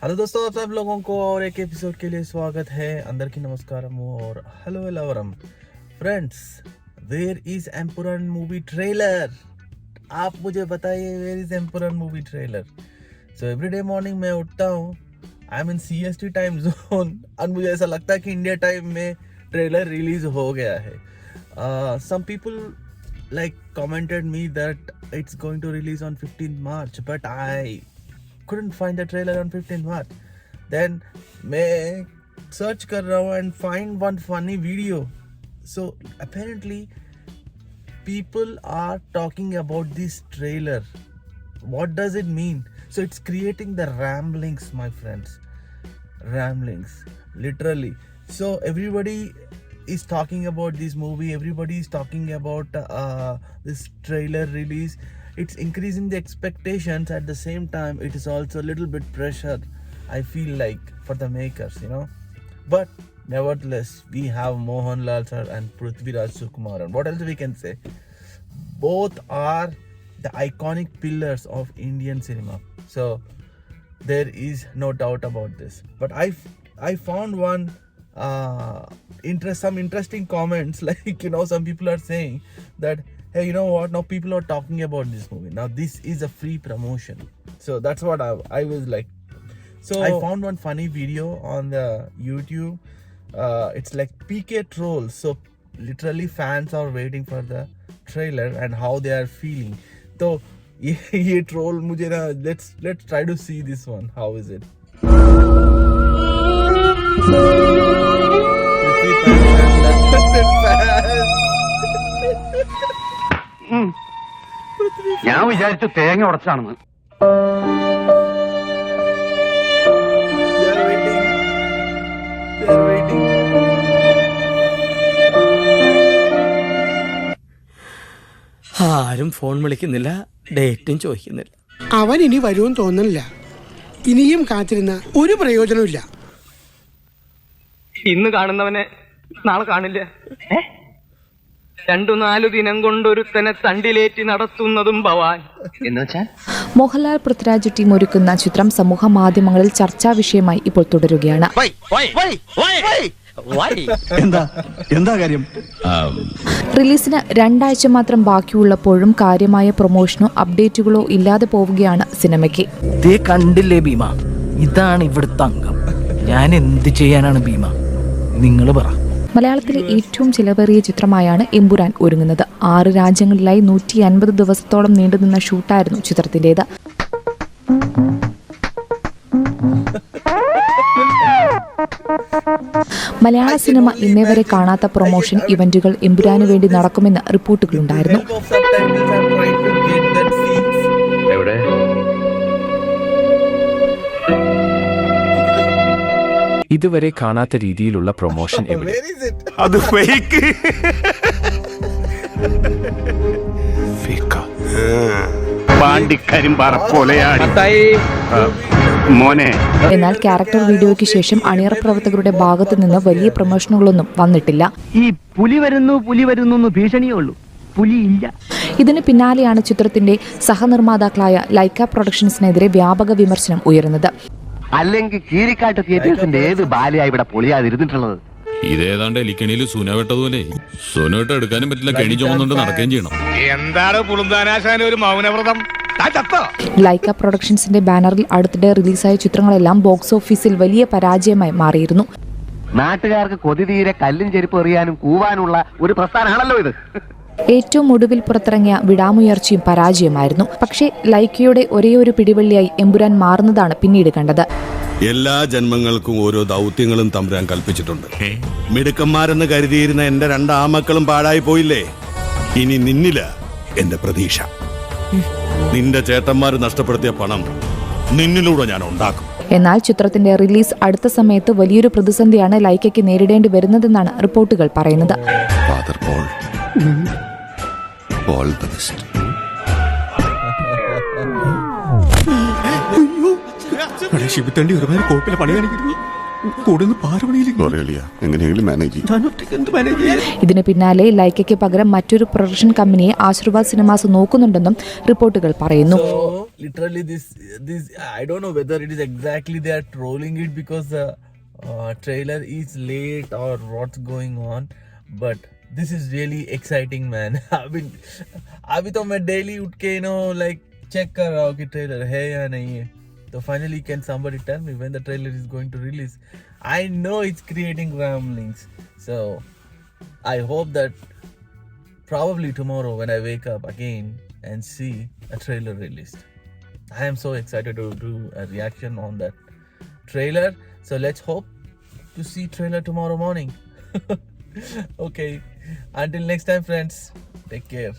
Hello दोस्तों, आप सब लोगों को और एक एपिसोड के लिए स्वागत है. अंदर की नमस्कारम और हेलो एलवरम friends. Where is Empuraan movie trailer? आप मुझे बताइए, where is Empuraan movie trailer? So everyday morning मैं उठता हूँ, I am in CST time zone और मुझे ऐसा लगता है कि इंडिया टाइम में ट्रेलर रिलीज हो गया है. Some people like commented me that it's going to release on 15th March, but I couldn't find the trailer on 15th March. Then मैं search कर रहा हूँ and find one funny video. So apparently people are talking about this trailer. What does it mean? So it's creating the ramblings, my friends. Ramblings, literally. So everybody is talking about this movie, everybody is talking about this trailer release. It's increasing the expectations. At the same time, it is also a little bit pressure, I feel like, for the makers, you know. But nevertheless, we have Mohanlal sir and Prithviraj Sukumaran. What else we can say? Both are the iconic pillars of Indian cinema, so there is no doubt about this. But I found one some interesting comments, like, you know, some people are saying that, hey, you know what, now people are talking about this movie, now this is a free promotion. So that's what I was like. So I found one funny video on the YouTube. It's like PK trolls. So literally fans are waiting for the trailer and how they are feeling. So ye troll mujhe na, let's try to see this one. How is it? ഞാൻ വിചാരിച്ചു തേങ്ങ ഉടച്ചാണെന്ന്. ആരും phone വിളിക്കുന്നില്ല, ഡേറ്റും ചോദിക്കുന്നില്ല. അവൻ ഇനി വരുമെന്ന് തോന്നുന്നില്ല. ഇനിയും കാത്തിരുന്ന ഒരു പ്രയോജനമില്ല. ഇന്ന് കാണുന്നവനെ നാളെ കാണില്ല. 2-4 ദിനം കൊണ്ടൊരുത്തനെ തണ്ടിലേറ്റി നടത്തുന്നതും ഭവാൻ എന്ന് വെച്ചാൽ. മോഹൻലാൽ പൃഥ്വിരാജ് ടീം ഒരുക്കുന്ന ചിത്രം സമൂഹ മാധ്യമങ്ങളിൽ ചർച്ചാ വിഷയമായി ഇപ്പോൾ തുടരുകയാണ്. എന്താ കാര്യം? റിലീസിന് 2 ആഴ്ച മാത്രം ബാക്കിയുള്ളപ്പോഴും കാര്യമായ പ്രൊമോഷനോ അപ്ഡേറ്റുകളോ ഇല്ലാതെ പോവുകയാണ് സിനിമയ്ക്ക്. കണ്ടില്ലേ ഭീമ, ഇതാണ് ഇവിടുത്തെ അംഗം. ഞാൻ എന്ത് ചെയ്യാനാണ് ഭീമ, നിങ്ങൾ പറ. മലയാളത്തിലെ ഏറ്റവും ചിലവേറിയ ചിത്രമായാണ് എമ്പുരാൻ ഒരുങ്ങുന്നത്. 6 രാജ്യങ്ങളിലായി 150 ദിവസത്തോളം നീണ്ടുനിന്ന ഷൂട്ടായിരുന്നു ചിത്രത്തിൻ്റേത്. മലയാള സിനിമ ഇന്നേവരെ കാണാത്ത പ്രൊമോഷൻ ഇവന്റുകൾ എമ്പുരാനു വേണ്ടി നടക്കുമെന്ന് റിപ്പോർട്ടുകളുണ്ടായിരുന്നു. ഇതുവരെ കാണാത്ത രീതിയിലുള്ള പ്രൊമോഷൻ എവിടെ? അത് ഫേക്ക്. എന്നാൽ ക്യാരക്ടർ വീഡിയോയ്ക്ക് ശേഷം അണിയറ പ്രവർത്തകരുടെ ഭാഗത്തു നിന്ന് വലിയ പ്രൊമോഷനുകളൊന്നും വന്നിട്ടില്ല. ഈ പുലി വരുന്നു ഭീഷണിയേ ഉള്ളൂ, പുലിയില്ല. ഇതിന് പിന്നാലെയാണ് ചിത്രത്തിന്റെ സഹനിർമ്മാതാക്കളായ ലൈക്ക പ്രൊഡക്ഷൻസിനെതിരെ വ്യാപക വിമർശനം ഉയർന്നത്. അല്ലെങ്കിൽ കീരിക്കാട്ട് തിയേറ്റേഴ്സിന്റെ ഏത് ബാലയായി ഇവിടെ പൊളിയാതിരുന്നിട്ടുള്ളത്? ഇതേതാണ്ട് എലിക്കണിയിൽ സുന വെട്ടതുപോലെ സുനോട്ട് എടുക്കാനും പറ്റില്ല, കെണി ചുമന്നുകൊണ്ട് നടക്കുകയും ചെയ്യണം. എന്താണ് പുളുന്താനാശാന ഒരു മൗനവ്രതം? ലൈക്ക പ്രൊഡക്ഷൻസിന്റെ ബാനറിൽ അടുത്തിടെ റിലീസായ ചിത്രങ്ങളെല്ലാം ബോക്സ് ഓഫീസിൽ വലിയ പരാജയമായി മാറിയിരുന്നു. നാട്ടുകാർക്ക് കൊതി തീരെ കല്ലും ചെരുപ്പ് എറിയാനും കൂവാനുള്ള ഒരു പ്രസ്ഥാനമാണല്ലോ ഇത്. ഏറ്റവും ഒടുവിൽ പുറത്തിറങ്ങിയ വിടാമുയർച്ചയും പരാജയമായിരുന്നു. പക്ഷേ ലൈക്കയുടെ ഒരേയൊരു പിടിവള്ളിയായി എമ്പുരാൻ മാറുന്നതാണ് പിന്നീട് കണ്ടത്. എല്ലാ ജന്മങ്ങൾക്കും ഓരോ ദൗത്യങ്ങളും തമ്പുരാൻ കൽപ്പിച്ചിട്ടുണ്ട്. മിടുക്കന്മാരെന്ന് കരുതിയിരുന്ന എന്റെ 2 ആമക്കളും പാഴായി പോയില്ലേ? ഇനി നിന്നില്ല എന്റെ പ്രതീക്ഷ. നിന്റെ ചേട്ടന്മാർ നഷ്ടപ്പെടുത്തിയ പണം നിന്നിലൂടെ ഞാൻ ഉണ്ടാക്കും. എന്നാൽ ചിത്രത്തിന്റെ റിലീസ് അടുത്ത സമയത്ത് വലിയൊരു പ്രതിസന്ധിയാണ് ലൈക്കയ്ക്ക് നേരിടേണ്ടി വരുന്നതെന്നാണ് റിപ്പോർട്ടുകൾ പറയുന്നത്. ശിവത്തണ്ടി ഒരുപാട് കോപ്പിലെ പണി കാണിക്കുന്നു. ഇതിന് പിന്നാലെ ലൈക്കയ്ക്ക് പകരം മറ്റൊരു പ്രൊഡക്ഷൻ കമ്പനിയെ ആശീർവാദ് സിനിമാസ് നോക്കുന്നുണ്ടെന്നും റിപ്പോർട്ടുകൾ പറയുന്നു. literally this I don't know whether it is exactly they are trolling it because the trailer is late or what's going on, but this is really exciting, man. अभी तो मैं daily उठ के like check कर रहा हूँ कि trailer है या नहीं है. So finally can somebody tell me when the trailer is going to release? I know it's creating ramblings, so I hope that probably tomorrow when I wake up again and see a trailer released. I am so excited to do a reaction on that trailer. So let's hope to see trailer tomorrow morning. Okay. Until next time, friends. Take care.